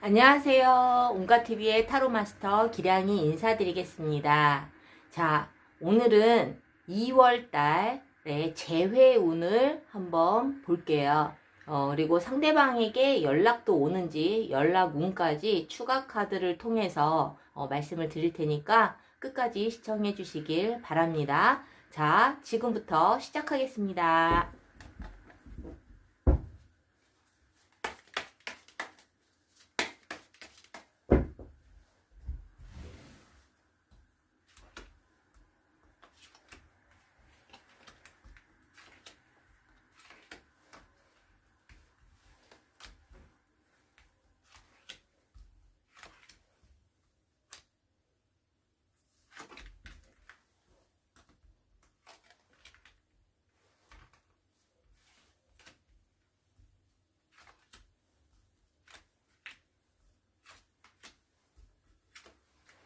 안녕하세요. 온가TV의 타로마스터 기량이 인사드리겠습니다. 자, 오늘은 2월 달의 재회운을 한번 볼게요. 그리고 상대방에게 연락도 오는지 연락운까지 추가 카드를 통해서 말씀을 드릴 테니까 끝까지 시청해 주시길 바랍니다. 자, 지금부터 시작하겠습니다.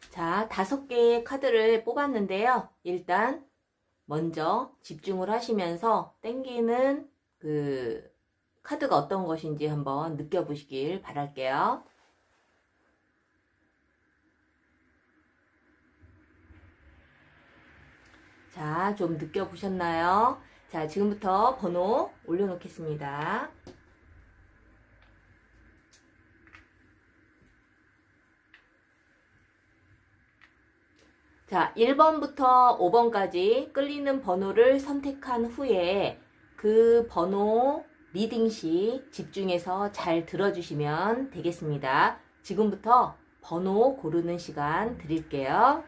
자, 5개의 카드를 뽑았는데요. 일단 먼저 집중을 하시면서 땡기는 그 카드가 어떤 것인지 한번 느껴보시길 바랄게요. 자, 좀 느껴보셨나요? 자, 지금부터 번호 올려놓겠습니다. 자, 1번부터 5번까지 끌리는 번호를 선택한 후에 그 번호 리딩 시 집중해서 잘 들어주시면 되겠습니다. 지금부터 번호 고르는 시간 드릴게요.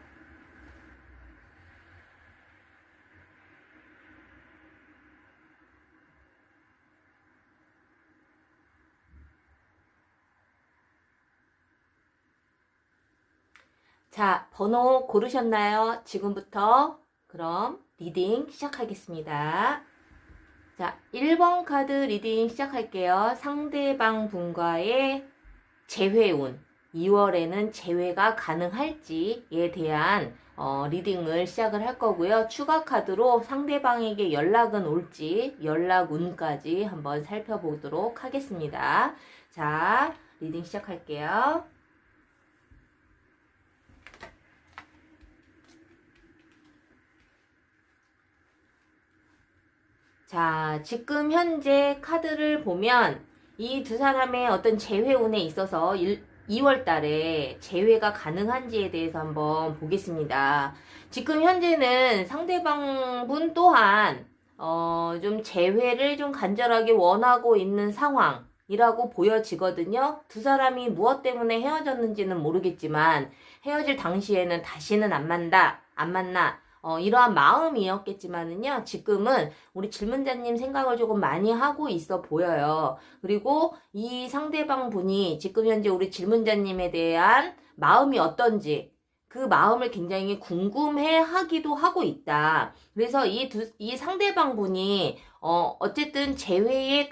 자, 번호 고르셨나요? 지금부터 그럼 리딩 시작하겠습니다. 자, 1번 카드 리딩 시작할게요. 상대방 분과의 재회운, 2월에는 재회가 가능할지에 대한 리딩을 시작을 할 거고요. 추가 카드로 상대방에게 연락은 올지, 연락운까지 한번 살펴보도록 하겠습니다. 자, 리딩 시작할게요. 자, 지금 현재 카드를 보면 이 두 사람의 어떤 재회운에 있어서 2월 달에 재회가 가능한지에 대해서 한번 보겠습니다. 지금 현재는 상대방 분 또한 좀 재회를 좀 간절하게 원하고 있는 상황이라고 보여지거든요. 두 사람이 무엇 때문에 헤어졌는지는 모르겠지만 헤어질 당시에는 다시는 안 만나 이러한 마음이었겠지만은요, 지금은 우리 질문자님 생각을 조금 많이 하고 있어 보여요. 그리고 이 상대방 분이 지금 현재 우리 질문자님에 대한 마음이 어떤지, 그 마음을 굉장히 궁금해 하기도 하고 있다. 그래서 이 상대방 분이, 어쨌든 재회에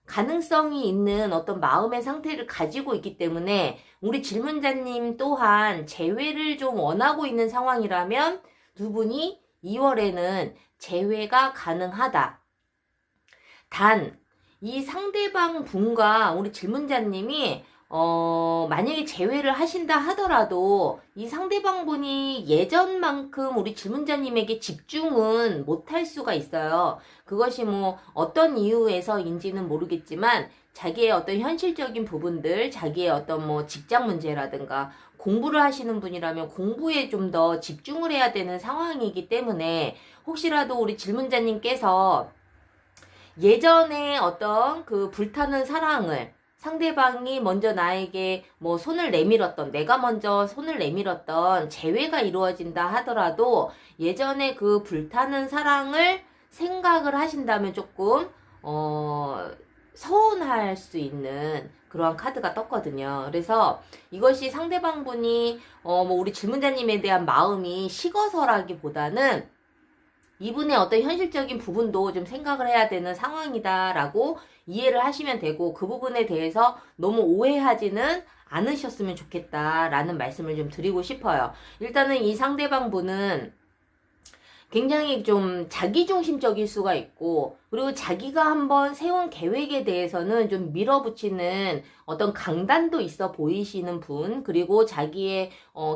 가능성이 있는 어떤 마음의 상태를 가지고 있기 때문에 우리 질문자님 또한 재회를 좀 원하고 있는 상황이라면 두 분이 2월에는 재회가 가능하다. 단, 이 상대방 분과 우리 질문자님이 만약에 재회를 하신다 하더라도 이 상대방 분이 예전만큼 우리 질문자님에게 집중은 못할 수가 있어요. 그것이 뭐 어떤 이유에서인지는 모르겠지만 자기의 어떤 현실적인 부분들, 자기의 어떤 뭐 직장 문제라든가 공부를 하시는 분이라면 공부에 좀 더 집중을 해야 되는 상황이기 때문에 혹시라도 우리 질문자님께서 예전에 어떤 그 불타는 사랑을 상대방이 먼저 나에게 뭐 손을 내밀었던, 내가 먼저 손을 내밀었던 재회가 이루어진다 하더라도 예전에 그 불타는 사랑을 생각을 하신다면 조금, 서운할 수 있는 그러한 카드가 떴거든요. 그래서 이것이 상대방 분이, 뭐 우리 질문자님에 대한 마음이 식어서라기보다는 이분의 어떤 현실적인 부분도 좀 생각을 해야 되는 상황이다라고 이해를 하시면 되고 그 부분에 대해서 너무 오해하지는 않으셨으면 좋겠다라는 말씀을 좀 드리고 싶어요. 일단은 이 상대방 분은 굉장히 좀 자기중심적일 수가 있고, 그리고 자기가 한번 세운 계획에 대해서는 좀 밀어붙이는 어떤 강단도 있어 보이시는 분, 그리고 자기의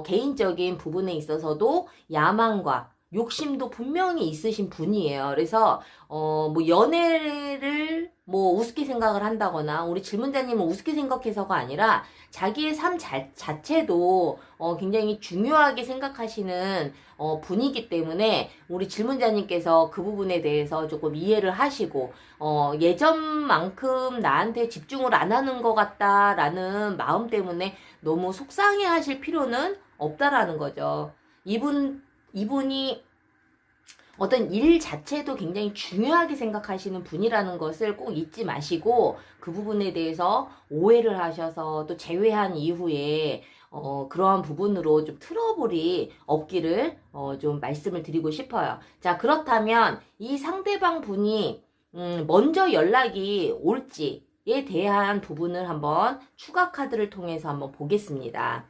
개인적인 부분에 있어서도 야망과 욕심도 분명히 있으신 분이에요. 그래서 뭐 연애를 뭐 우습게 생각을 한다거나, 우리 질문자님은 우습게 생각해서가 아니라 자기의 삶 자체도 굉장히 중요하게 생각하시는 분이기 때문에 우리 질문자님께서 그 부분에 대해서 조금 이해를 하시고, 예전만큼 나한테 집중을 안 하는 것 같다라는 마음 때문에 너무 속상해 하실 필요는 없다라는 거죠. 이분이 어떤 일 자체도 굉장히 중요하게 생각하시는 분이라는 것을 꼭 잊지 마시고, 그 부분에 대해서 오해를 하셔서 또 재회한 이후에 그러한 부분으로 좀 트러블이 없기를 좀 말씀을 드리고 싶어요. 자, 그렇다면 이 상대방 분이 먼저 연락이 올지에 대한 부분을 한번 추가 카드를 통해서 한번 보겠습니다.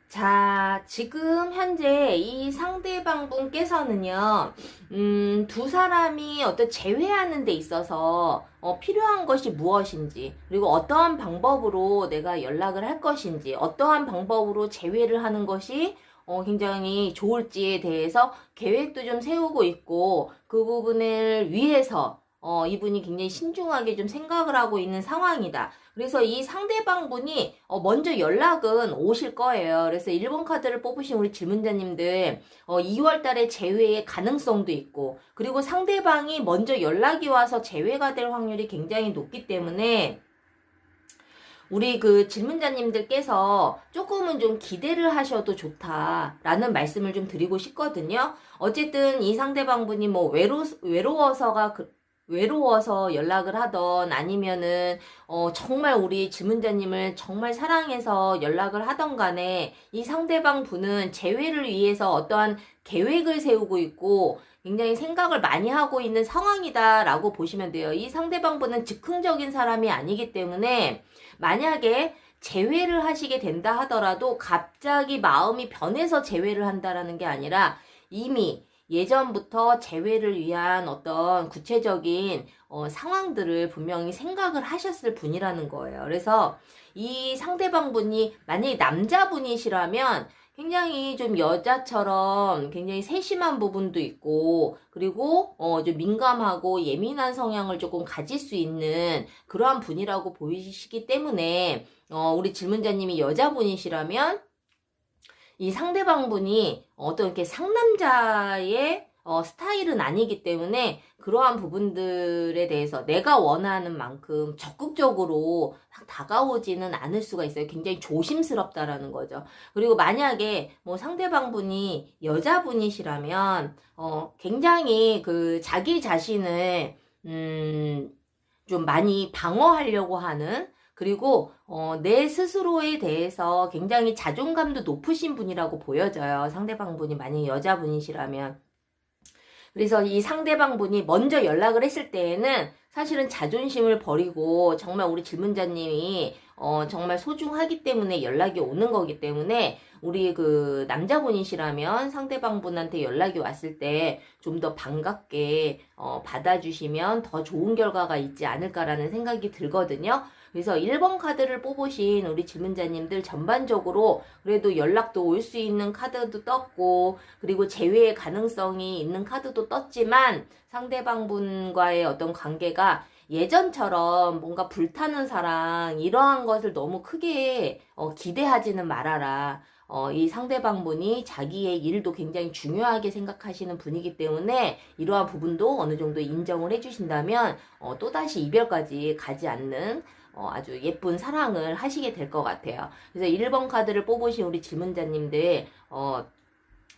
자, 지금 현재 이 상대방 분께서는요, 두 사람이 어떤 재회하는 데 있어서 필요한 것이 무엇인지, 그리고 어떠한 방법으로 내가 연락을 할 것인지, 어떠한 방법으로 재회를 하는 것이 굉장히 좋을지에 대해서 계획도 좀 세우고 있고, 그 부분을 위해서 이분이 굉장히 신중하게 좀 생각을 하고 있는 상황이다. 그래서 이 상대방 분이 먼저 연락은 오실 거예요. 그래서 1번 카드를 뽑으신 우리 질문자님들 2월 달에 재회의 가능성도 있고, 그리고 상대방이 먼저 연락이 와서 재회가 될 확률이 굉장히 높기 때문에 우리 그 질문자님들께서 조금은 좀 기대를 하셔도 좋다라는 말씀을 좀 드리고 싶거든요. 어쨌든 이 상대방 분이 뭐 외로워서 연락을 하던, 아니면은 정말 우리 질문자님을 정말 사랑해서 연락을 하던 간에 이 상대방 분은 재회를 위해서 어떠한 계획을 세우고 있고 굉장히 생각을 많이 하고 있는 상황이다라고 보시면 돼요. 이 상대방 분은 즉흥적인 사람이 아니기 때문에 만약에 재회를 하시게 된다 하더라도 갑자기 마음이 변해서 재회를 한다라는 게 아니라 이미 예전부터 재회를 위한 어떤 구체적인 상황들을 분명히 생각을 하셨을 분이라는 거예요. 그래서 이 상대방 분이 만약에 남자분이시라면 굉장히 좀 여자처럼 굉장히 세심한 부분도 있고, 그리고 좀 민감하고 예민한 성향을 조금 가질 수 있는 그러한 분이라고 보이시기 때문에 우리 질문자님이 여자분이시라면 이 상대방 분이 어떤 이렇게 상남자의 스타일은 아니기 때문에 그러한 부분들에 대해서 내가 원하는 만큼 적극적으로 다가오지는 않을 수가 있어요. 굉장히 조심스럽다라는 거죠. 그리고 만약에 뭐 상대방 분이 여자분이시라면 굉장히 그 자기 자신을 좀 많이 방어하려고 하는, 그리고 내 스스로에 대해서 굉장히 자존감도 높으신 분이라고 보여져요. 상대방 분이 만약 여자분이시라면. 그래서 이 상대방 분이 먼저 연락을 했을 때에는 사실은 자존심을 버리고 정말 우리 질문자님이 정말 소중하기 때문에 연락이 오는 거기 때문에 우리 그 남자분이시라면 상대방 분한테 연락이 왔을 때 좀 더 반갑게 받아주시면 더 좋은 결과가 있지 않을까라는 생각이 들거든요. 그래서 1번 카드를 뽑으신 우리 질문자님들 전반적으로 그래도 연락도 올 수 있는 카드도 떴고, 그리고 재회의 가능성이 있는 카드도 떴지만 상대방 분과의 어떤 관계가 예전처럼 뭔가 불타는 사랑 이러한 것을 너무 크게 기대하지는 말아라. 이 상대방 분이 자기의 일도 굉장히 중요하게 생각하시는 분이기 때문에 이러한 부분도 어느 정도 인정을 해주신다면 또다시 이별까지 가지 않는 아주 예쁜 사랑을 하시게 될 것 같아요. 그래서 1번 카드를 뽑으신 우리 질문자님들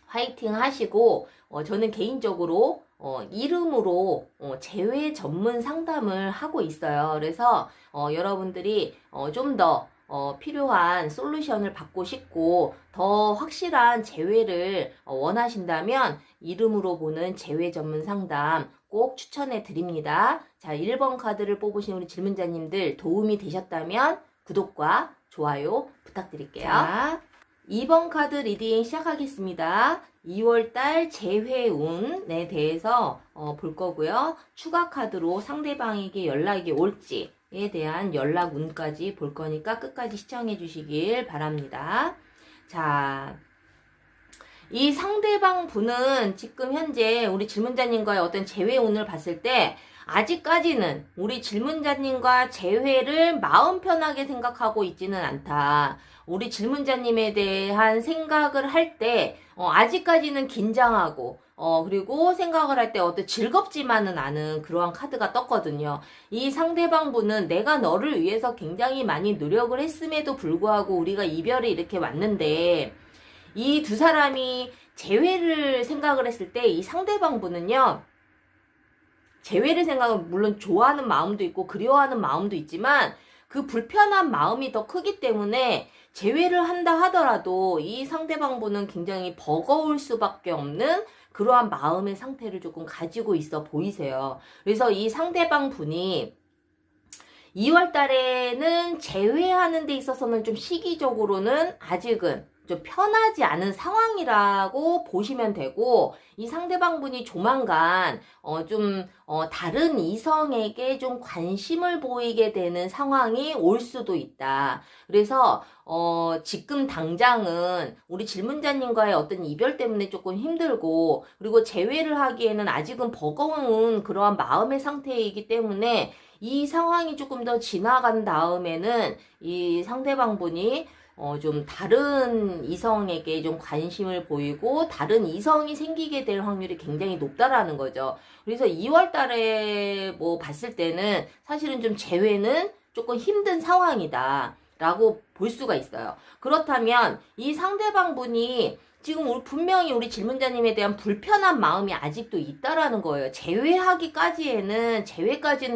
화이팅 하시고, 저는 개인적으로 이름으로 재회 전문 상담을 하고 있어요. 그래서 여러분들이 좀 더 필요한 솔루션을 받고 싶고 더 확실한 재회를 원하신다면 이름으로 보는 재회 전문 상담 꼭 추천해 드립니다. 자, 1번 카드를 뽑으신 우리 질문자님들 도움이 되셨다면 구독과 좋아요 부탁드릴게요. 자, 2번 카드 리딩 시작하겠습니다. 2월달 재회운에 대해서 볼 거고요. 추가 카드로 상대방에게 연락이 올지에 대한 연락운까지 볼 거니까 끝까지 시청해 주시길 바랍니다. 자, 이 상대방 분은 지금 현재 우리 질문자님과의 어떤 재회운을 봤을 때 아직까지는 우리 질문자님과 재회를 마음 편하게 생각하고 있지는 않다. 우리 질문자님에 대한 생각을 할 때 아직까지는 긴장하고 그리고 생각을 할 때 어떤 즐겁지만은 않은 그러한 카드가 떴거든요. 이 상대방 분은 내가 너를 위해서 굉장히 많이 노력을 했음에도 불구하고 우리가 이별이 이렇게 왔는데 이 두 사람이 재회를 생각을 했을 때 이 상대방 분은요. 재회를 생각하면 물론 좋아하는 마음도 있고 그리워하는 마음도 있지만 그 불편한 마음이 더 크기 때문에 재회를 한다 하더라도 이 상대방 분은 굉장히 버거울 수밖에 없는 그러한 마음의 상태를 조금 가지고 있어 보이세요. 그래서 이 상대방 분이 2월 달에는 재회하는 데 있어서는 좀 시기적으로는 아직은 좀 편하지 않은 상황이라고 보시면 되고 이 상대방 분이 조만간 다른 이성에게 좀 관심을 보이게 되는 상황이 올 수도 있다. 그래서 지금 당장은 우리 질문자님과의 어떤 이별 때문에 조금 힘들고 그리고 재회를 하기에는 아직은 버거운 그러한 마음의 상태이기 때문에 이 상황이 조금 더 지나간 다음에는 이 상대방 분이 좀 다른 이성에게 좀 관심을 보이고 다른 이성이 생기게 될 확률이 굉장히 높다라는 거죠. 그래서 2월 달에 뭐 봤을 때는 사실은 좀 재회는 조금 힘든 상황이다 라고 볼 수가 있어요. 그렇다면 이 상대방 분이 지금 분명히 우리 질문자님에 대한 불편한 마음이 아직도 있다라는 거예요. 재회까지는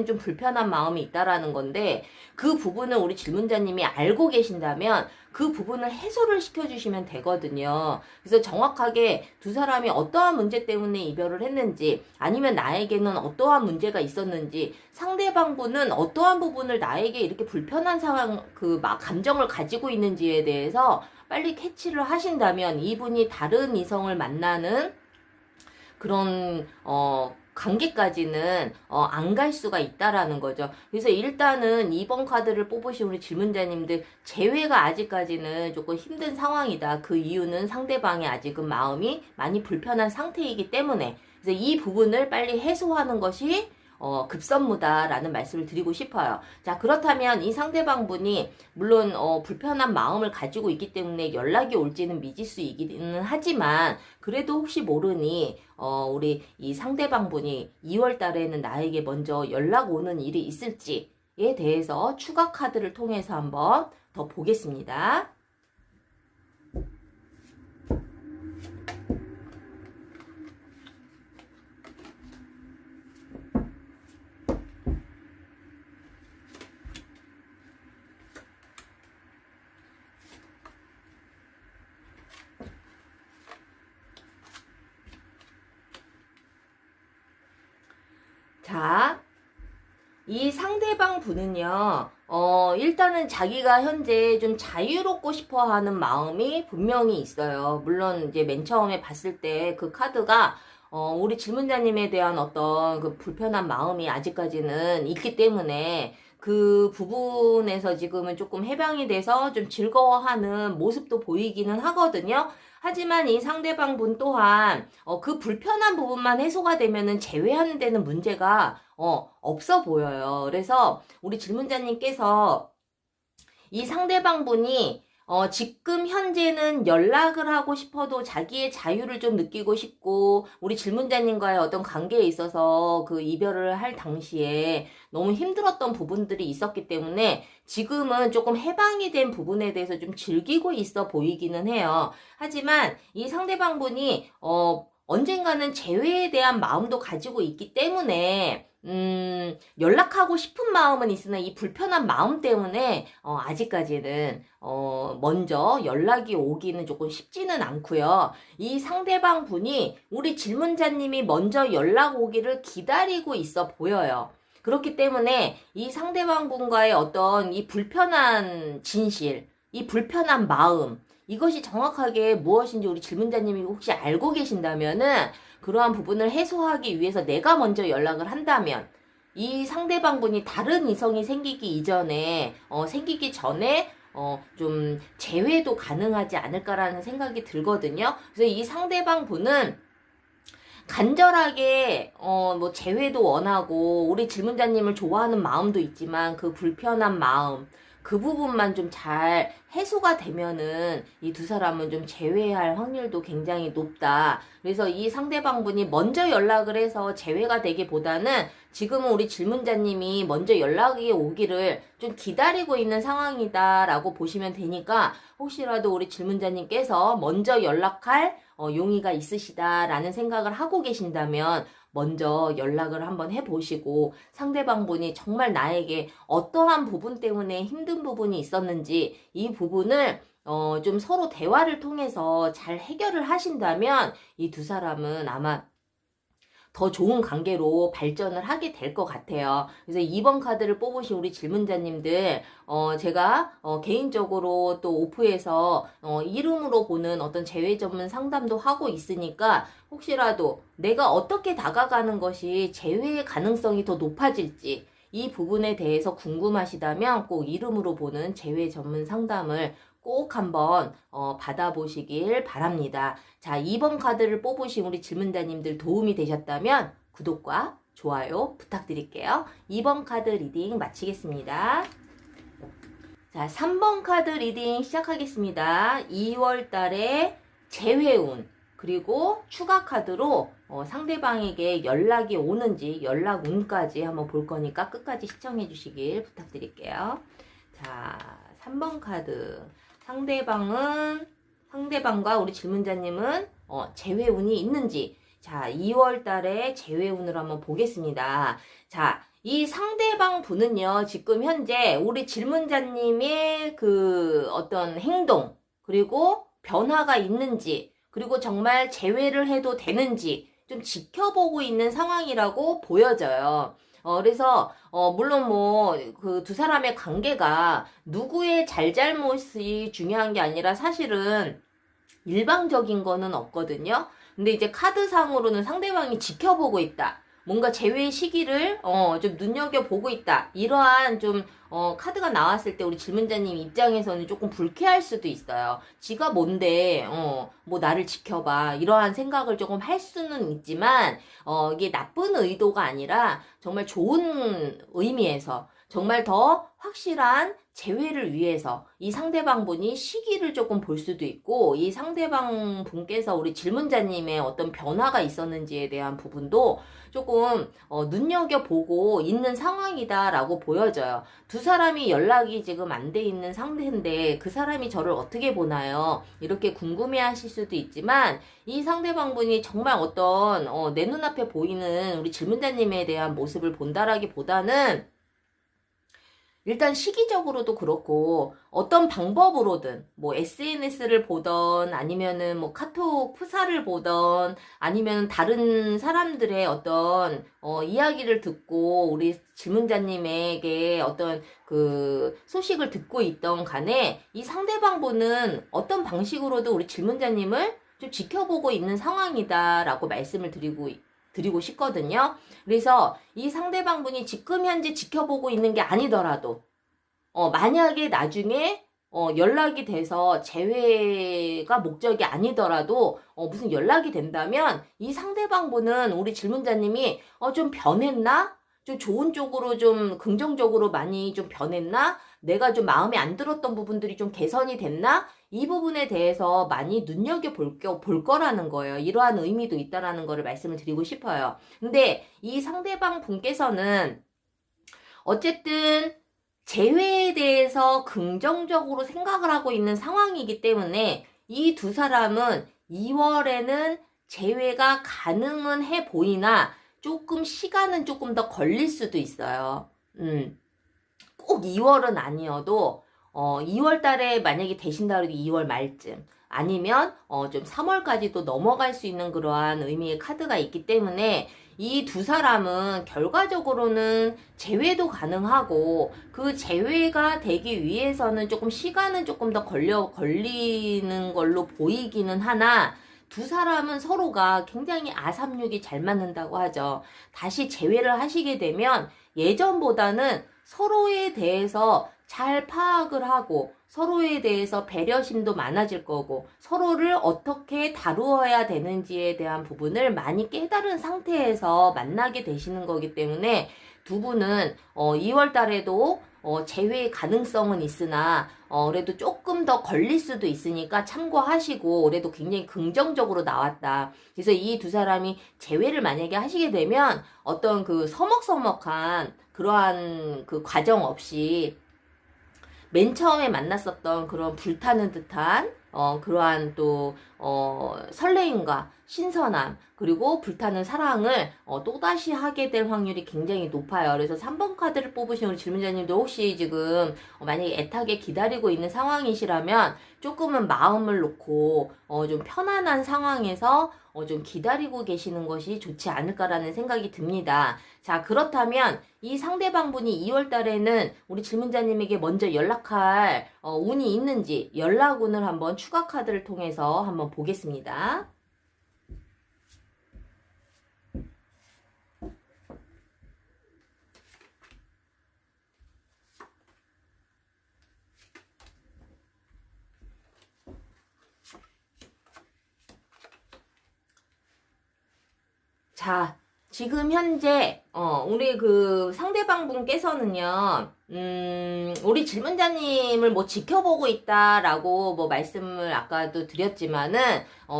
좀 불편한 마음이 있다라는 건데 그 부분을 우리 질문자님이 알고 계신다면 그 부분을 해소를 시켜주시면 되거든요. 그래서 정확하게 두 사람이 어떠한 문제 때문에 이별을 했는지 아니면 나에게는 어떠한 문제가 있었는지 상대방 분은 어떠한 부분을 나에게 이렇게 불편한 상황 감정을 가지고 있는지에 대해서 빨리 캐치를 하신다면 이분이 다른 이성을 만나는 그런 관계까지는 안 갈 수가 있다라는 거죠. 그래서 일단은 2번 카드를 뽑으신 우리 질문자님들 재회가 아직까지는 조금 힘든 상황이다. 그 이유는 상대방이 아직은 마음이 많이 불편한 상태이기 때문에 그래서 이 부분을 빨리 해소하는 것이 급선무다라는 말씀을 드리고 싶어요. 자, 그렇다면 이 상대방 분이 물론 불편한 마음을 가지고 있기 때문에 연락이 올지는 미지수이기는 하지만 그래도 혹시 모르니 우리 이 상대방 분이 2월 달에는 나에게 먼저 연락 오는 일이 있을지에 대해서 추가 카드를 통해서 한번 더 보겠습니다. 자, 이 상대방 분은요, 일단은 자기가 현재 좀 자유롭고 싶어 하는 마음이 분명히 있어요. 물론 이제 맨 처음에 봤을 때 그 카드가 우리 질문자님에 대한 어떤 그 불편한 마음이 아직까지는 있기 때문에 그 부분에서 지금은 조금 해방이 돼서 좀 즐거워하는 모습도 보이기는 하거든요. 하지만 이 상대방 분 또한 그 불편한 부분만 해소가 되면은 재회하는 데는 문제가 없어 보여요. 그래서 우리 질문자님께서 이 상대방 분이 지금 현재는 연락을 하고 싶어도 자기의 자유를 좀 느끼고 싶고 우리 질문자님과의 어떤 관계에 있어서 그 이별을 할 당시에 너무 힘들었던 부분들이 있었기 때문에 지금은 조금 해방이 된 부분에 대해서 좀 즐기고 있어 보이기는 해요. 하지만 이 상대방 분이 언젠가는 재회에 대한 마음도 가지고 있기 때문에 연락하고 싶은 마음은 있으나 이 불편한 마음 때문에 아직까지는 먼저 연락이 오기는 조금 쉽지는 않고요. 이 상대방 분이 우리 질문자님이 먼저 연락 오기를 기다리고 있어 보여요. 그렇기 때문에 이 상대방 분과의 어떤 이 불편한 진실, 이 불편한 마음, 이것이 정확하게 무엇인지 우리 질문자님이 혹시 알고 계신다면은 그러한 부분을 해소하기 위해서 내가 먼저 연락을 한다면 이 상대방 분이 다른 이성이 생기기 전에 좀 제외도 가능하지 않을까라는 생각이 들거든요. 그래서 이 상대방 분은 간절하게 뭐 재회도 원하고 우리 질문자님을 좋아하는 마음도 있지만 그 불편한 마음, 그 부분만 좀 잘 해소가 되면은 이 두 사람은 좀 재회할 확률도 굉장히 높다. 그래서 이 상대방 분이 먼저 연락을 해서 재회가 되기보다는 지금은 우리 질문자님이 먼저 연락이 오기를 좀 기다리고 있는 상황이다라고 보시면 되니까 혹시라도 우리 질문자님께서 먼저 연락할 용의가 있으시다라는 생각을 하고 계신다면 먼저 연락을 한번 해보시고 상대방 분이 정말 나에게 어떠한 부분 때문에 힘든 부분이 있었는지 이 부분을 좀 서로 대화를 통해서 잘 해결을 하신다면 이 두 사람은 아마 더 좋은 관계로 발전을 하게 될 것 같아요. 그래서 2번 카드를 뽑으신 우리 질문자님들, 제가 개인적으로 또 오프에서 이름으로 보는 어떤 재회 전문 상담도 하고 있으니까 혹시라도 내가 어떻게 다가가는 것이 재회의 가능성이 더 높아질지 이 부분에 대해서 궁금하시다면 꼭 이름으로 보는 재회 전문 상담을 꼭 한번 받아보시길 바랍니다. 자, 2번 카드를 뽑으신 우리 질문자님들 도움이 되셨다면 구독과 좋아요 부탁드릴게요. 2번 카드 리딩 마치겠습니다. 자, 3번 카드 리딩 시작하겠습니다. 2월 달에 재회운 그리고 추가 카드로 상대방에게 연락이 오는지 연락운까지 한번 볼 거니까 끝까지 시청해 주시길 부탁드릴게요. 자, 3번 카드. 상대방과 우리 질문자님은 재회운이 있는지 자 2월 달에 재회운을 한번 보겠습니다. 자, 이 상대방 분은요 지금 현재 우리 질문자님의 그 어떤 행동 그리고 변화가 있는지 그리고 정말 재회를 해도 되는지 좀 지켜보고 있는 상황이라고 보여져요. 그래서 물론 뭐 그 두 사람의 관계가 누구의 잘잘못이 중요한 게 아니라 사실은 일방적인 거는 없거든요. 근데 이제 카드상으로는 상대방이 지켜보고 있다. 뭔가 재회 시기를 좀 눈여겨보고 있다. 이러한 좀 카드가 나왔을 때 우리 질문자님 입장에서는 조금 불쾌할 수도 있어요. 지가 뭔데 뭐 나를 지켜봐. 이러한 생각을 조금 할 수는 있지만 이게 나쁜 의도가 아니라 정말 좋은 의미에서 정말 더 확실한 재회를 위해서 이 상대방 분이 시기를 조금 볼 수도 있고 이 상대방 분께서 우리 질문자님의 어떤 변화가 있었는지에 대한 부분도 조금 눈여겨보고 있는 상황이다라고 보여져요. 두 사람이 연락이 지금 안 돼 있는 상태인데 그 사람이 저를 어떻게 보나요? 이렇게 궁금해 하실 수도 있지만 이 상대방 분이 정말 어떤 내 눈앞에 보이는 우리 질문자님에 대한 모습을 본다라기보다는 일단 시기적으로도 그렇고 어떤 방법으로든 뭐 SNS를 보던 아니면은 뭐 카톡 프사를 보던 아니면 다른 사람들의 어떤 이야기를 듣고 우리 질문자님에게 어떤 그 소식을 듣고 있던 간에 이 상대방 분은 어떤 방식으로도 우리 질문자님을 좀 지켜보고 있는 상황이다라고 말씀을 드리고 싶거든요. 그래서 이 상대방 분이 지금 현재 지켜보고 있는 게 아니더라도 만약에 나중에 연락이 돼서 재회가 목적이 아니더라도 무슨 연락이 된다면 이 상대방 분은 우리 질문자님이 좀 변했나? 좀 좋은 쪽으로 좀 긍정적으로 많이 좀 변했나? 내가 좀 마음에 안 들었던 부분들이 좀 개선이 됐나? 이 부분에 대해서 많이 볼 거라는 거예요. 이러한 의미도 있다라는 거를 말씀을 드리고 싶어요. 근데 이 상대방 분께서는 어쨌든 재회에 대해서 긍정적으로 생각을 하고 있는 상황이기 때문에 이 두 사람은 2월에는 재회가 가능은 해 보이나 조금 시간은 조금 더 걸릴 수도 있어요. 꼭 2월은 아니어도 2월 달에 만약에 되신다 그래도 2월 말쯤 아니면 좀 3월까지도 넘어갈 수 있는 그러한 의미의 카드가 있기 때문에 이 두 사람은 결과적으로는 재회도 가능하고 그 재회가 되기 위해서는 조금 시간은 조금 더 걸리는 걸로 보이기는 하나 두 사람은 서로가 굉장히 아삼육이 잘 맞는다고 하죠. 다시 재회를 하시게 되면 예전보다는 서로에 대해서 잘 파악을 하고 서로에 대해서 배려심도 많아질 거고 서로를 어떻게 다루어야 되는지에 대한 부분을 많이 깨달은 상태에서 만나게 되시는 거기 때문에 두 분은 2월 달에도 재회 가능성은 있으나 그래도 조금 더 걸릴 수도 있으니까 참고하시고 올해도 굉장히 긍정적으로 나왔다. 그래서 이 두 사람이 재회를 만약에 하시게 되면 어떤 그 서먹서먹한 그러한 그 과정 없이 맨 처음에 만났었던 그런 불타는 듯한 그러한 또 설레임과 신선함 그리고 불타는 사랑을 또다시 하게 될 확률이 굉장히 높아요. 그래서 3번 카드를 뽑으신 우리 질문자님도 혹시 지금 만약에 애타게 기다리고 있는 상황이시라면 조금은 마음을 놓고 좀 편안한 상황에서 좀 기다리고 계시는 것이 좋지 않을까라는 생각이 듭니다. 자, 그렇다면 이 상대방분이 2월 달에는 우리 질문자님에게 먼저 연락할 운이 있는지 연락운을 한번 추가 카드를 통해서 한번 보겠습니다. 자, 지금 현재 우리 그 상대방 분께서는요, 우리 질문자님을 뭐 지켜보고 있다라고 뭐 말씀을 아까도 드렸지만은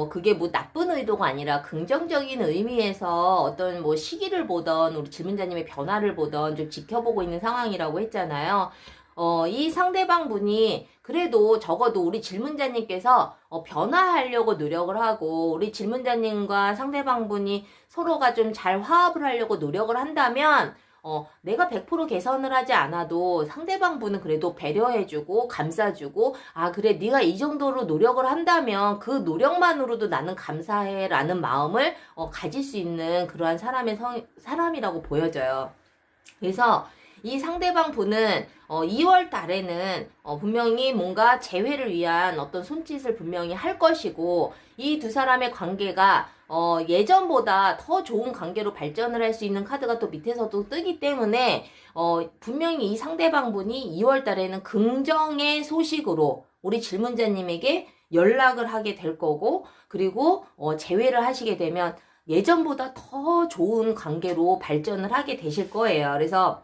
그게 뭐 나쁜 의도가 아니라 긍정적인 의미에서 어떤 뭐 시기를 보던 우리 질문자님의 변화를 보던 좀 지켜보고 있는 상황이라고 했잖아요. 이 상대방 분이 그래도 적어도 우리 질문자님께서 변화하려고 노력을 하고 우리 질문자님과 상대방 분이 서로가 좀 잘 화합을 하려고 노력을 한다면 내가 100% 개선을 하지 않아도 상대방 분은 그래도 배려해주고 감싸주고 아 그래 네가 이 정도로 노력을 한다면 그 노력만으로도 나는 감사해 라는 마음을 가질 수 있는 그러한 사람이라고 보여져요. 그래서 이 상대방 분은 2월 달에는 분명히 뭔가 재회를 위한 어떤 손짓을 분명히 할 것이고 이 두 사람의 관계가 예전보다 더 좋은 관계로 발전을 할 수 있는 카드가 또 밑에서도 뜨기 때문에 분명히 이 상대방 분이 2월 달에는 긍정의 소식으로 우리 질문자님에게 연락을 하게 될 거고 그리고 재회를 하시게 되면 예전보다 더 좋은 관계로 발전을 하게 되실 거예요. 그래서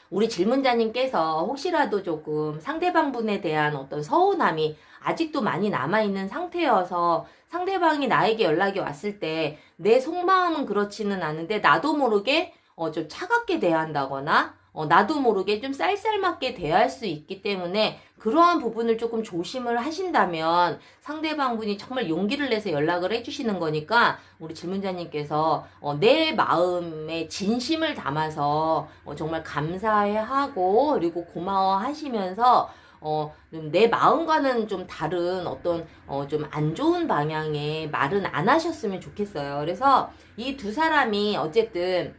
우리 질문자님께서 혹시라도 조금 상대방 분에 대한 어떤 서운함이 아직도 많이 남아있는 상태여서 상대방이 나에게 연락이 왔을 때 내 속마음은 그렇지는 않은데 나도 모르게 좀 차갑게 대한다거나 나도 모르게 좀 쌀쌀맞게 대할 수 있기 때문에 그러한 부분을 조금 조심을 하신다면 상대방 분이 정말 용기를 내서 연락을 해주시는 거니까 우리 질문자님께서 내 마음에 진심을 담아서 정말 감사해하고 그리고 고마워하시면서 내 마음과는 좀 다른 어떤 좀 안 좋은 방향의 말은 안 하셨으면 좋겠어요. 그래서 이 두 사람이 어쨌든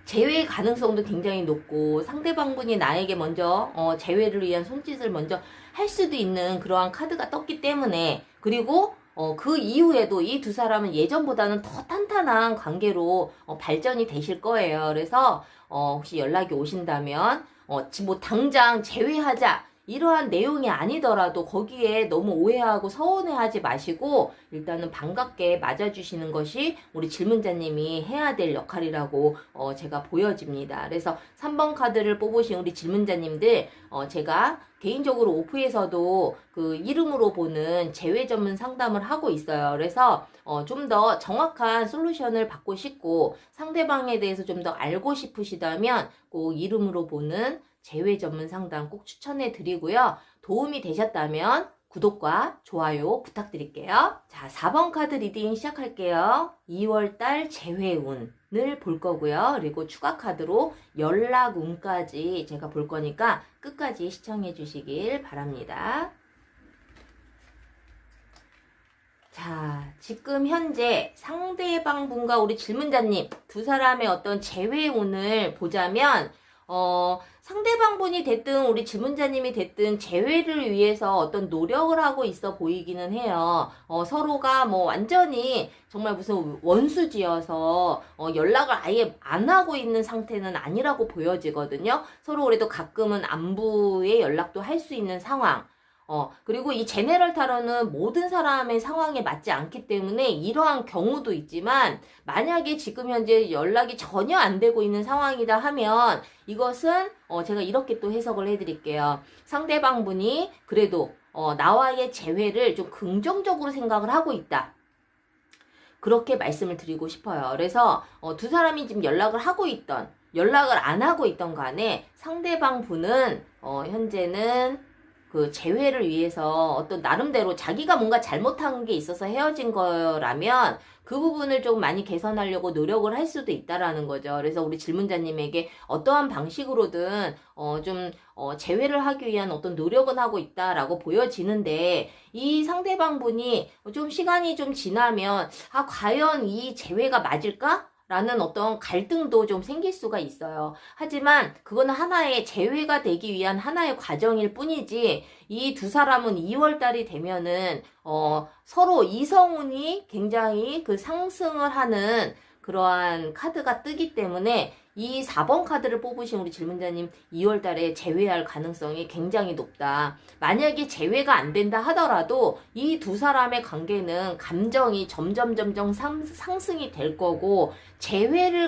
재회 가능성도 굉장히 높고 상대방분이 나에게 먼저 재회를 위한 손짓을 먼저 할 수도 있는 그러한 카드가 떴기 때문에 그리고 그 이후에도 이 두 사람은 예전보다는 더 탄탄한 관계로 발전이 되실 거예요. 그래서 혹시 연락이 오신다면 뭐 당장 재회하자 이러한 내용이 아니더라도 거기에 너무 오해하고 서운해하지 마시고 일단은 반갑게 맞아주시는 것이 우리 질문자님이 해야 될 역할이라고 제가 보여집니다. 그래서 3번 카드를 뽑으신 우리 질문자님들 제가 개인적으로 오프에서도 그 이름으로 보는 재회 전문 상담을 하고 있어요. 그래서 좀 더 정확한 솔루션을 받고 싶고 상대방에 대해서 좀 더 알고 싶으시다면 꼭 이름으로 보는 재회 전문 상담 꼭 추천해 드리고요. 도움이 되셨다면 구독과 좋아요 부탁드릴게요. 자, 4번 카드 리딩 시작할게요. 2월달 재회운. 을 볼 거고요. 그리고 추가 카드로 연락운까지 제가 볼 거니까 끝까지 시청해 주시길 바랍니다. 자, 지금 현재 상대방 분과 우리 질문자님 두 사람의 어떤 재회운을 보자면 상대방 분이 됐든 우리 질문자님이 됐든 재회를 위해서 어떤 노력을 하고 있어 보이기는 해요. 서로가 뭐 완전히 정말 무슨 원수지어서 연락을 아예 안 하고 있는 상태는 아니라고 보여지거든요. 서로 그래도 가끔은 안부의 연락도 할 수 있는 상황. 그리고 이 제네럴 타로는 모든 사람의 상황에 맞지 않기 때문에 이러한 경우도 있지만, 만약에 지금 현재 연락이 전혀 안 되고 있는 상황이다 하면 이것은 제가 이렇게 또 해석을 해드릴게요. 상대방 분이 그래도 나와의 재회를 좀 긍정적으로 생각을 하고 있다. 그렇게 말씀을 드리고 싶어요. 그래서 두 사람이 지금 연락을 하고 있던, 연락을 안 하고 있던 간에 상대방 분은 현재는 그 재회를 위해서 어떤 나름대로 자기가 뭔가 잘못한 게 있어서 헤어진 거라면 그 부분을 좀 많이 개선하려고 노력을 할 수도 있다라는 거죠. 그래서 우리 질문자님에게 어떠한 방식으로든 재회를 하기 위한 어떤 노력은 하고 있다라고 보여지는데, 이 상대방 분이 좀 시간이 좀 지나면 과연 이 재회가 맞을까? 라는 어떤 갈등도 좀 생길 수가 있어요. 하지만 그거는 하나의 재회가 되기 위한 하나의 과정일 뿐이지, 이 두 사람은 2월달이 되면은 서로 이성운이 굉장히 그 상승을 하는 그러한 카드가 뜨기 때문에 이 4번 카드를 뽑으신 우리 질문자님 2월달에 재회할 가능성이 굉장히 높다. 만약에 재회가 안 된다 하더라도 이 두 사람의 관계는 감정이 점점 상승이 될 거고, 재회가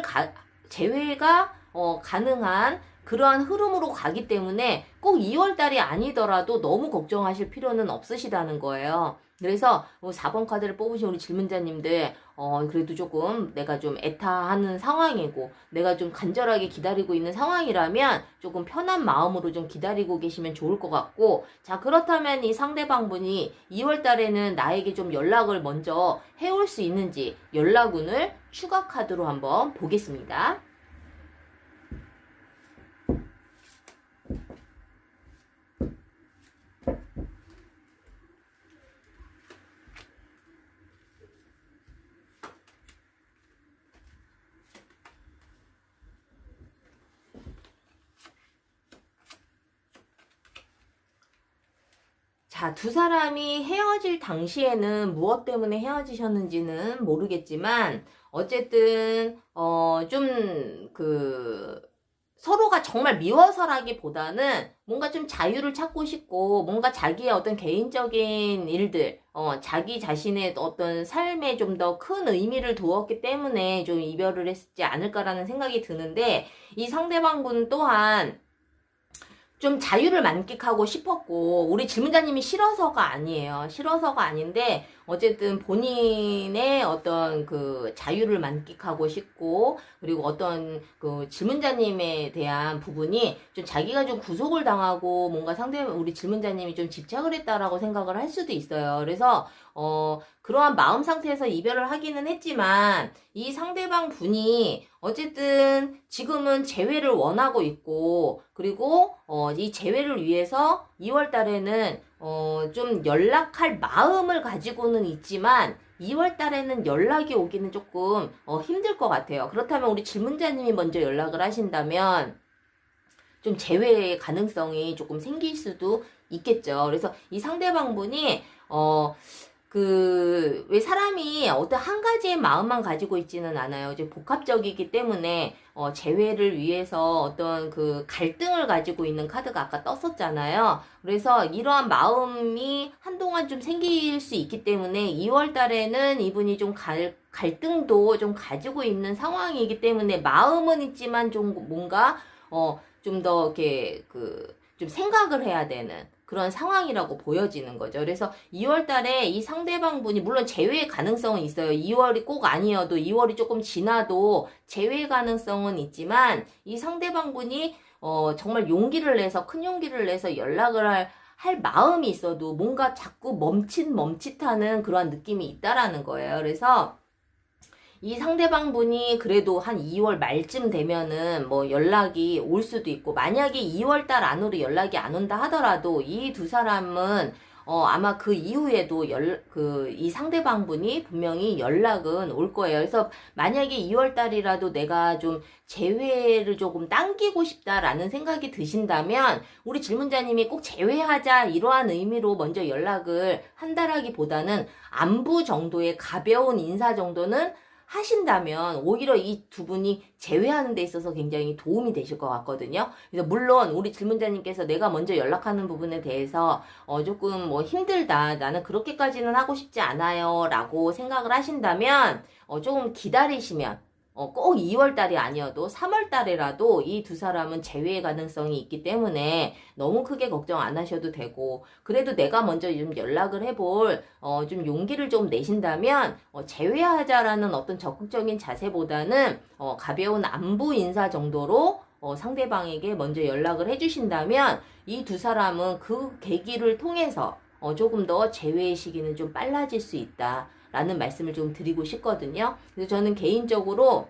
가능한 그러한 흐름으로 가기 때문에 꼭 2월달이 아니더라도 너무 걱정하실 필요는 없으시다는 거예요. 그래서 4번 카드를 뽑으신 우리 질문자님들, 그래도 조금 내가 좀 애타하는 상황이고 내가 좀 간절하게 기다리고 있는 상황이라면 조금 편한 마음으로 좀 기다리고 계시면 좋을 것 같고, 자, 그렇다면 이 상대방 분이 2월 달에는 나에게 좀 연락을 먼저 해올 수 있는지 연락운을 추가 카드로 한번 보겠습니다. 자, 두 사람이 헤어질 당시에는 무엇 때문에 헤어지셨는지는 모르겠지만, 어쨌든, 서로가 정말 미워서라기보다는 뭔가 좀 자유를 찾고 싶고, 뭔가 자기의 어떤 개인적인 일들, 자기 자신의 어떤 삶에 좀 더 큰 의미를 두었기 때문에 좀 이별을 했지 않을까라는 생각이 드는데, 이 상대방분 또한 좀 자유를 만끽하고 싶었고, 우리 질문자님이 싫어서가 아니에요. 싫어서가 아닌데 어쨌든 본인의 어떤 그 자유를 만끽하고 싶고, 그리고 어떤 그 질문자님에 대한 부분이 좀 자기가 좀 구속을 당하고 뭔가 우리 질문자님이 좀 집착을 했다라고 생각을 할 수도 있어요. 그래서 그러한 마음 상태에서 이별을 하기는 했지만, 이 상대방 분이 어쨌든 지금은 재회를 원하고 있고, 그리고 이 재회를 위해서 2월 달에는 좀 연락할 마음을 가지고는 있지만 2월 달에는 연락이 오기는 조금 힘들 것 같아요. 그렇다면 우리 질문자님이 먼저 연락을 하신다면 좀 재회의 가능성이 조금 생길 수도 있겠죠. 그래서 이 상대방 분이 왜 사람이 어떤 한 가지의 마음만 가지고 있지는 않아요. 이제 복합적이기 때문에, 재회를 위해서 어떤 그 갈등을 가지고 있는 카드가 아까 떴었잖아요. 그래서 이러한 마음이 한동안 좀 생길 수 있기 때문에 2월 달에는 이분이 좀 갈등도 좀 가지고 있는 상황이기 때문에, 마음은 있지만 좀 뭔가, 좀 더 이렇게 좀 생각을 해야 되는 그런 상황이라고 보여지는 거죠. 그래서 2월 달에 이 상대방 분이, 물론 재회 가능성은 있어요. 2월이 꼭 아니어도 2월이 조금 지나도 재회 가능성은 있지만, 이 상대방 분이 정말 용기를 내서, 큰 용기를 내서 연락을 할 마음이 있어도 뭔가 자꾸 멈칫하는 그런 느낌이 있다라는 거예요. 그래서 이 상대방 분이 그래도 한 2월 말쯤 되면은 뭐 연락이 올 수도 있고, 만약에 2월 달 안으로 연락이 안 온다 하더라도 이 두 사람은 아마 그 이후에도 이 상대방 분이 분명히 연락은 올 거예요. 그래서 만약에 2월 달이라도 내가 좀 재회를 조금 당기고 싶다라는 생각이 드신다면, 우리 질문자님이 꼭 재회하자 이러한 의미로 먼저 연락을 한다라기보다는 안부 정도의 가벼운 인사 정도는 하신다면 오히려 이 두 분이 재회하는 데 있어서 굉장히 도움이 되실 것 같거든요. 그래서 물론 우리 질문자님께서 내가 먼저 연락하는 부분에 대해서 조금 뭐 힘들다, 나는 그렇게까지는 하고 싶지 않아요 라고 생각을 하신다면 조금 기다리시면, 꼭 2월 달이 아니어도 3월 달에라도 이 두 사람은 재회의 가능성이 있기 때문에 너무 크게 걱정 안 하셔도 되고, 그래도 내가 먼저 좀 연락을 해볼 좀 용기를 좀 내신다면 재회하자라는 어떤 적극적인 자세보다는 가벼운 안부 인사 정도로 상대방에게 먼저 연락을 해주신다면 이 두 사람은 그 계기를 통해서 조금 더 재회의 시기는 좀 빨라질 수 있다 라는 말씀을 좀 드리고 싶거든요. 그래서 저는 개인적으로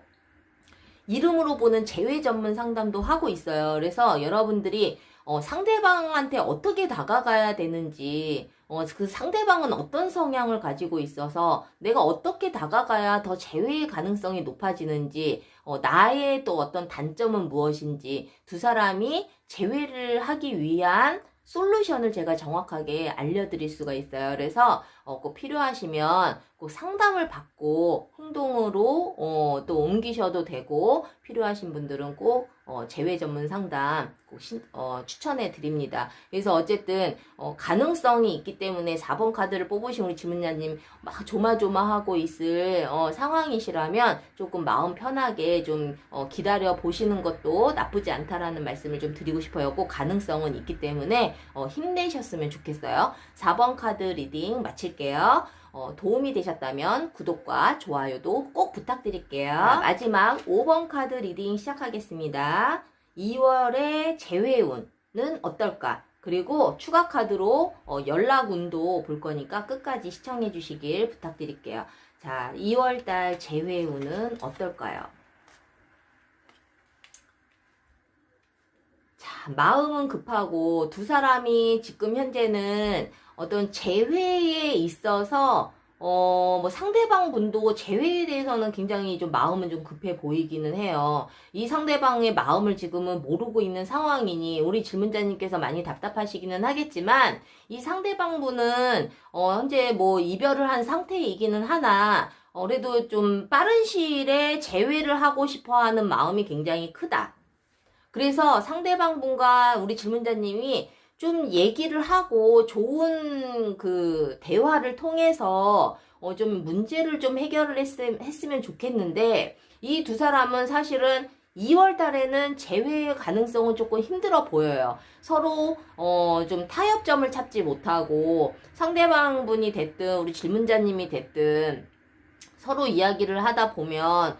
이름으로 보는 재회 전문 상담도 하고 있어요. 그래서 여러분들이 상대방한테 어떻게 다가가야 되는지, 그 상대방은 어떤 성향을 가지고 있어서 내가 어떻게 다가가야 더 재회의 가능성이 높아지는지, 나의 또 어떤 단점은 무엇인지, 두 사람이 재회를 하기 위한 솔루션을 제가 정확하게 알려드릴 수가 있어요. 그래서 꼭 필요하시면 꼭 상담을 받고 행동으로 또 옮기셔도 되고, 필요하신 분들은 꼭 재회 전문 상담 꼭 추천해 드립니다. 그래서 어쨌든 가능성이 있기 때문에 4번 카드를 뽑으신 우리 질문자님 막 조마조마하고 있을 상황이시라면 조금 마음 편하게 좀 기다려 보시는 것도 나쁘지 않다라는 말씀을 좀 드리고 싶어요. 꼭 가능성은 있기 때문에 힘내셨으면 좋겠어요. 4번 카드 리딩 마칠게요. 도움이 되셨다면 구독과 좋아요도 꼭 부탁드릴게요. 마지막 5번 카드 리딩 시작하겠습니다. 2월의 재회운은 어떨까? 그리고 추가 카드로 연락운도 볼 거니까 끝까지 시청해 주시길 부탁드릴게요. 자, 2월달 재회운은 어떨까요? 자, 마음은 급하고 두 사람이 지금 현재는 어떤 재회에 있어서 뭐 상대방 분도 재회에 대해서는 굉장히 좀 마음은 좀 급해 보이기는 해요. 이 상대방의 마음을 지금은 모르고 있는 상황이니 우리 질문자님께서 많이 답답하시기는 하겠지만, 이 상대방 분은 현재 뭐 이별을 한 상태이기는 하나 그래도 좀 빠른 시일에 재회를 하고 싶어 하는 마음이 굉장히 크다. 그래서 상대방 분과 우리 질문자님이 좀 얘기를 하고 좋은 그 대화를 통해서 좀 문제를 좀 해결을 했으면 좋겠는데, 이 두 사람은 사실은 2월 달에는 재회의 가능성은 조금 힘들어 보여요. 서로 좀 타협점을 찾지 못하고, 상대방 분이 됐든 우리 질문자님이 됐든 서로 이야기를 하다 보면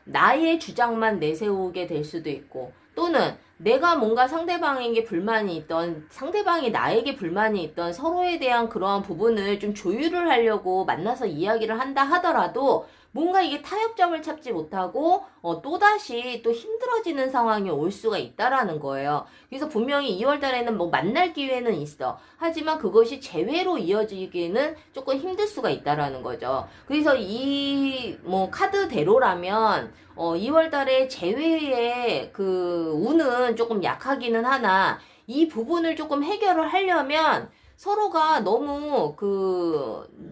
나의 주장만 내세우게 될 수도 있고, 또는 내가 뭔가 상대방에게 불만이 있던, 상대방이 나에게 불만이 있던, 서로에 대한 그러한 부분을 좀 조율을 하려고 만나서 이야기를 한다 하더라도 뭔가 이게 타협점을 찾지 못하고 또다시 또 힘들어지는 상황이 올 수가 있다라는 거예요. 그래서 분명히 2월 달에는 뭐 만날 기회는 있어. 하지만 그것이 재회로 이어지기는 조금 힘들 수가 있다라는 거죠. 그래서 이 뭐 카드대로라면 2월 달에 재회의 그 운은 조금 약하기는 하나, 이 부분을 조금 해결을 하려면 서로가 너무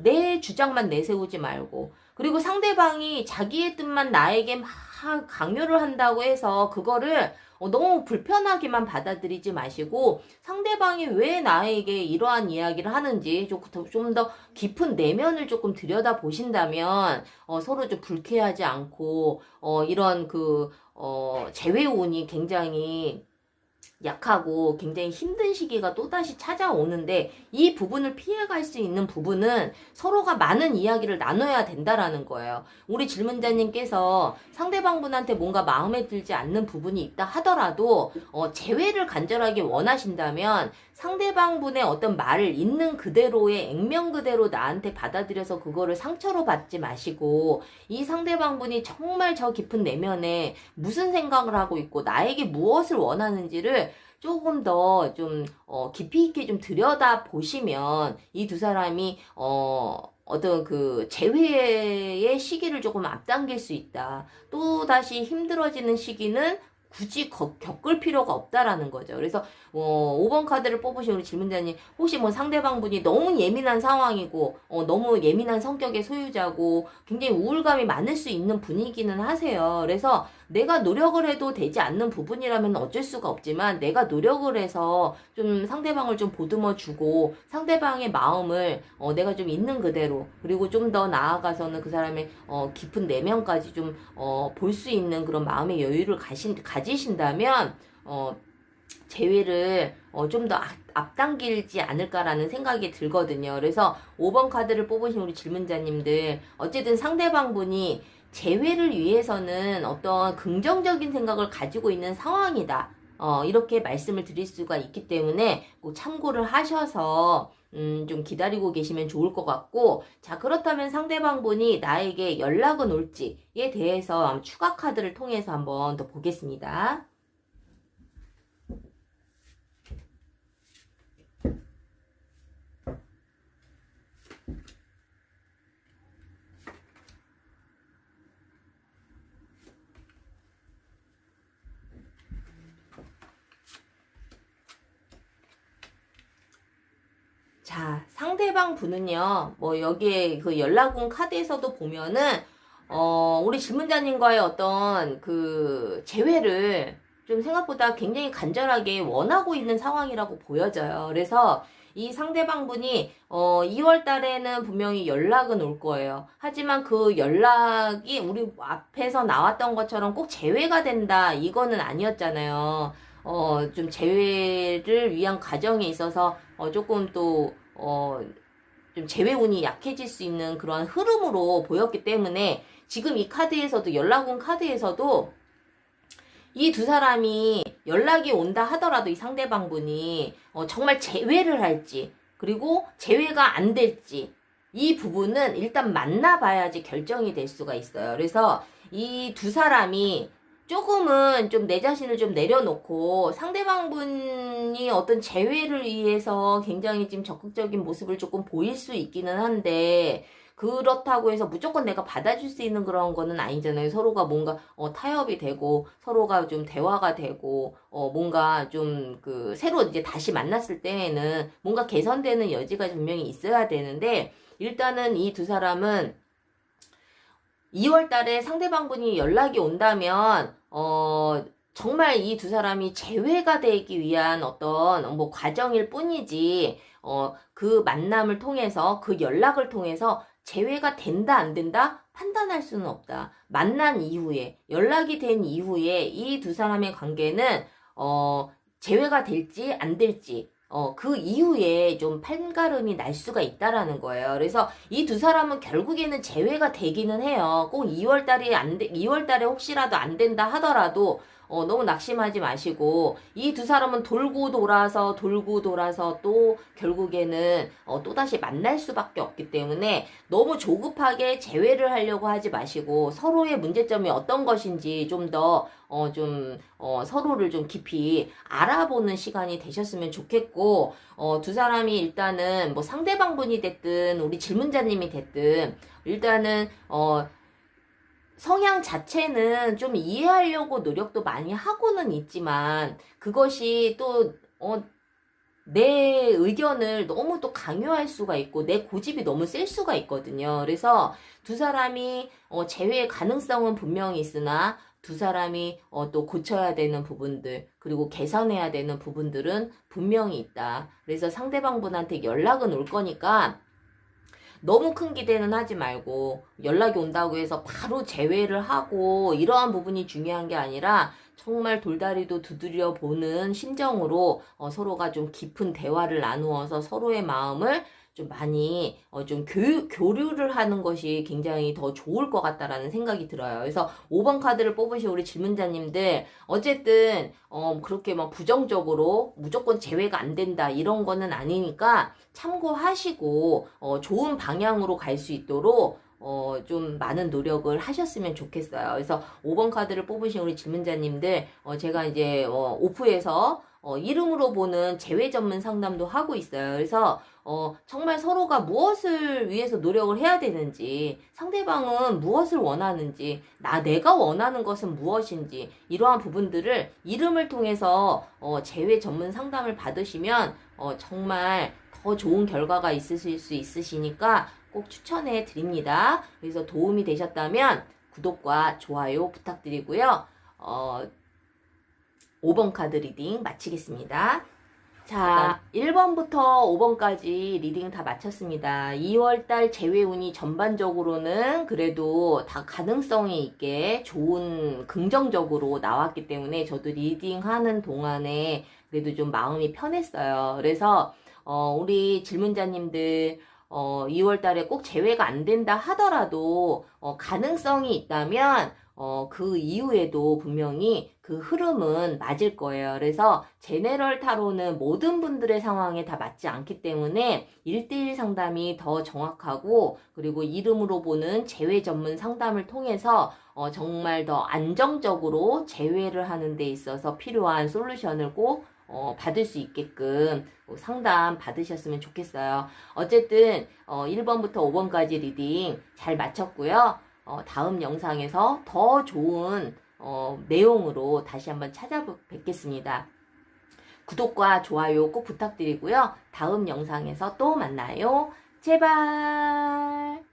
내 주장만 내세우지 말고, 그리고 상대방이 자기의 뜻만 나에게 막 강요를 한다고 해서 그거를 너무 불편하게만 받아들이지 마시고, 상대방이 왜 나에게 이러한 이야기를 하는지 좀 더 깊은 내면을 조금 들여다 보신다면 서로 좀 불쾌하지 않고 이런 재회운이 굉장히 약하고 굉장히 힘든 시기가 또다시 찾아오는데 이 부분을 피해갈 수 있는 부분은 서로가 많은 이야기를 나눠야 된다라는 거예요. 우리 질문자님께서 상대방분한테 뭔가 마음에 들지 않는 부분이 있다 하더라도 재회를 간절하게 원하신다면 상대방분의 어떤 말을 있는 그대로의 액면 그대로 나한테 받아들여서 그거를 상처로 받지 마시고 이 상대방분이 정말 저 깊은 내면에 무슨 생각을 하고 있고 나에게 무엇을 원하는지를 조금 더 좀 깊이 있게 좀 들여다 보시면 이 두 사람이 어떤 그 재회의 시기를 조금 앞당길 수 있다. 또 다시 힘들어지는 시기는 굳이 겪을 필요가 없다라는 거죠. 그래서 5번 카드를 뽑으신 우리 질문자님 혹시 뭐 상대방분이 너무 예민한 상황이고 너무 예민한 성격의 소유자고 굉장히 우울감이 많을 수 있는 분위기는 하세요. 그래서 내가 노력을 해도 되지 않는 부분이라면 어쩔 수가 없지만 내가 노력을 해서 좀 상대방을 좀 보듬어 주고 상대방의 마음을 내가 좀 있는 그대로 그리고 좀 더 나아가서는 그 사람의 깊은 내면까지 좀 볼 수 있는 그런 마음의 여유를 가지신다면 재회를 좀 더 앞당기지 않을까라는 생각이 들거든요. 그래서 5번 카드를 뽑으신 우리 질문자님들 어쨌든 상대방분이 재회를 위해서는 어떤 긍정적인 생각을 가지고 있는 상황이다. 이렇게 말씀을 드릴 수가 있기 때문에 꼭 참고를 하셔서 좀 기다리고 계시면 좋을 것 같고 자 그렇다면 상대방분이 나에게 연락은 올지에 대해서 추가 카드를 통해서 한번 더 보겠습니다. 자, 상대방 분은요, 뭐, 여기에 그 연락 온 카드에서도 보면은, 우리 질문자님과의 어떤 그 재회를 좀 생각보다 굉장히 간절하게 원하고 있는 상황이라고 보여져요. 그래서 이 상대방 분이, 2월 달에는 분명히 연락은 올 거예요. 하지만 그 연락이 우리 앞에서 나왔던 것처럼 꼭 재회가 된다, 이거는 아니었잖아요. 좀 재회를 위한 과정에 있어서 조금 또 좀 재회운이 약해질 수 있는 그런 흐름으로 보였기 때문에 지금 이 카드에서도 연락 온 카드에서도 이 두 사람이 연락이 온다 하더라도 이 상대방분이 정말 재회를 할지 그리고 재회가 안 될지 이 부분은 일단 만나봐야지 결정이 될 수가 있어요. 그래서 이 두 사람이 조금은 좀 내 자신을 좀 내려놓고 상대방분이 어떤 재회를 위해서 굉장히 지금 적극적인 모습을 조금 보일 수 있기는 한데 그렇다고 해서 무조건 내가 받아줄 수 있는 그런 거는 아니잖아요. 서로가 뭔가 타협이 되고 서로가 좀 대화가 되고 뭔가 좀 그 새로 이제 다시 만났을 때에는 뭔가 개선되는 여지가 분명히 있어야 되는데 일단은 이 두 사람은 2월 달에 상대방분이 연락이 온다면, 정말 이 두 사람이 재회가 되기 위한 어떤 뭐 과정일 뿐이지, 그 만남을 통해서, 그 연락을 통해서 재회가 된다, 안 된다? 판단할 수는 없다. 만난 이후에, 연락이 된 이후에 이 두 사람의 관계는, 재회가 될지, 안 될지, 그 이후에 좀 판가름이 날 수가 있다라는 거예요. 그래서 이 두 사람은 결국에는 재회가 되기는 해요. 꼭 2월 달에 2월 달에 혹시라도 안 된다 하더라도 너무 낙심하지 마시고 이 두 사람은 돌고 돌아서 또 결국에는 또다시 만날 수밖에 없기 때문에 너무 조급하게 재회를 하려고 하지 마시고 서로의 문제점이 어떤 것인지 좀 더 서로를 좀 깊이 알아보는 시간이 되셨으면 좋겠고 두 사람이 일단은 뭐 상대방분이 됐든 우리 질문자님이 됐든 일단은 성향 자체는 좀 이해하려고 노력도 많이 하고는 있지만 그것이 또 내 의견을 너무 또 강요할 수가 있고 내 고집이 너무 셀 수가 있거든요. 그래서 두 사람이 재회의 가능성은 분명히 있으나 두 사람이 또 고쳐야 되는 부분들 그리고 개선해야 되는 부분들은 분명히 있다. 그래서 상대방분한테 연락은 올 거니까 너무 큰 기대는 하지 말고 연락이 온다고 해서 바로 재회를 하고 이러한 부분이 중요한 게 아니라 정말 돌다리도 두드려 보는 심정으로 서로가 좀 깊은 대화를 나누어서 서로의 마음을 좀 많이 좀 교류를 하는 것이 굉장히 더 좋을 것 같다라는 생각이 들어요. 그래서 5번 카드를 뽑으신 우리 질문자님들 어쨌든 그렇게 막 부정적으로 무조건 제외가 안 된다 이런 거는 아니니까 참고하시고 좋은 방향으로 갈 수 있도록 좀 많은 노력을 하셨으면 좋겠어요. 그래서 5번 카드를 뽑으신 우리 질문자님들, 제가 이제, 오프에서, 이름으로 보는 재회 전문 상담도 하고 있어요. 그래서, 정말 서로가 무엇을 위해서 노력을 해야 되는지, 상대방은 무엇을 원하는지, 내가 원하는 것은 무엇인지, 이러한 부분들을 이름을 통해서, 재회 전문 상담을 받으시면, 정말 더 좋은 결과가 있으실 수 있으시니까, 꼭 추천해 드립니다. 그래서 도움이 되셨다면 구독과 좋아요 부탁드리고요. 5번 카드 리딩 마치겠습니다. 자, 1번부터 5번까지 리딩 다 마쳤습니다. 2월달 재회운이 전반적으로는 그래도 다 가능성이 있게 좋은, 긍정적으로 나왔기 때문에 저도 리딩하는 동안에 그래도 좀 마음이 편했어요. 그래서, 우리 질문자님들, 2월 달에 꼭 재회가 안 된다 하더라도, 가능성이 있다면, 그 이후에도 분명히 그 흐름은 맞을 거예요. 그래서, 제네럴 타로는 모든 분들의 상황에 다 맞지 않기 때문에, 1대1 상담이 더 정확하고, 그리고 이름으로 보는 재회 전문 상담을 통해서, 정말 더 안정적으로 재회를 하는 데 있어서 필요한 솔루션을 꼭 받을 수 있게끔 상담 받으셨으면 좋겠어요. 어쨌든 1번부터 5번까지 리딩 잘 마쳤고요. 다음 영상에서 더 좋은 내용으로 다시 한번 찾아뵙겠습니다. 구독과 좋아요 꼭 부탁드리고요. 다음 영상에서 또 만나요. 제발.